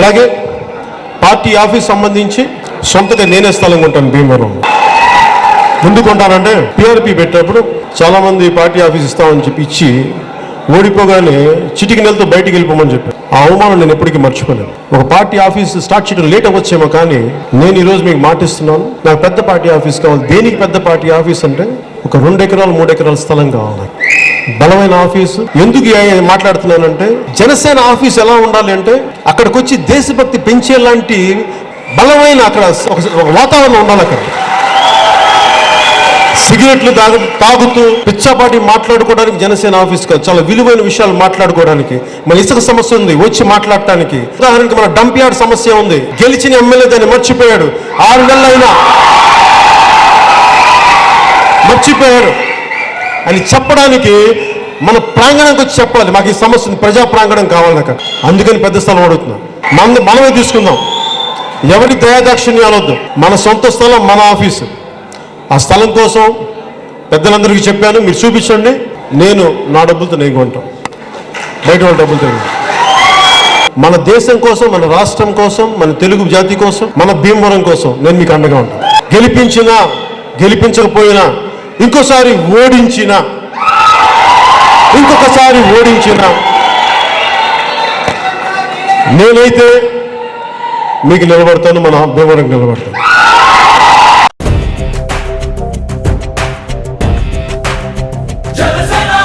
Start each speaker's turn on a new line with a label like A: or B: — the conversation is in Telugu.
A: అలాగే పార్టీ ఆఫీస్ సంబంధించి సొంతగా నేనే స్థలం కొంటాను భీమవరం. ఎందుకు కొంటానంటే పిఆర్పి పెట్టినప్పుడు చాలామంది పార్టీ ఆఫీస్ ఇస్తామని చెప్పి ఇచ్చి ఓడిపోగానే చిటికి నెలతో బయటికి వెళ్ళిపోమని చెప్పాను. ఆ అవమానం నేను ఎప్పటికీ మర్చిపోలేను. ఒక పార్టీ ఆఫీస్ స్టార్ట్ చేయడం లేట్ అవ్వచ్చేమో, కానీ నేను ఈరోజు మీకు మాటిస్తున్నాను, నాకు పెద్ద పార్టీ ఆఫీస్ కావాలి. దేనికి పెద్ద పార్టీ ఆఫీస్ అంటే ఒక 2 ఎకరాలు 3 ఎకరాల స్థలం కావాలి, బలమైన ఆఫీసు. ఎందుకు మాట్లాడుతున్నానంటే జనసేన ఆఫీస్ ఎలా ఉండాలి అంటే అక్కడికి వచ్చి దేశభక్తి పెంచేలాంటి బలమైన అక్కడ ఒక వాతావరణం ఉండాలి. అక్కడ సిగరెట్లు తాగుతూ పిచ్చాపాటి మాట్లాడుకోవడానికి జనసేన ఆఫీస్ కాదు, చాలా విలువైన విషయాలు మాట్లాడుకోవడానికి. మన ఇసుక సమస్య ఉంది వచ్చి మాట్లాడటానికి. ఉదాహరణకి మన డంప్ యార్డ్ సమస్య ఉంది, గెలిచిన ఎమ్మెల్యే దాన్ని మర్చిపోయాడు, 6 నెలలైనా మర్చిపోయాడు అని చెప్పడానికి మన ప్రాంగణంకి వచ్చి చెప్పాలి, మాకు ఈ సమస్య ఉంది, ప్రజా ప్రాంగణం కావాలి అక్కడ. అందుకని పెద్ద స్థలం అడుగుతున్నాం. మనమే తీసుకుందాం, ఎవరి దయాదాక్షిణ్యాలు వద్దు. మన సొంత స్థలం, మన ఆఫీసు. ఆ స్థలం కోసం పెద్దలందరికీ చెప్పాను, మీరు చూపించండి, నేను నా డబ్బులతో నేను కొంటాం, బయట వాళ్ళ డబ్బులతో. మన దేశం కోసం, మన రాష్ట్రం కోసం, మన తెలుగు జాతి కోసం, మన భీమవరం కోసం నేను మీకు అండగా ఉంటాను. గెలిపించినా గెలిపించకపోయినా, ఇంకోసారి ఓడించినా, ఇంకొకసారి ఓడించినా నేనైతే మీకు నిలబడతాను, మన భీమవరంకి నిలబడతాను.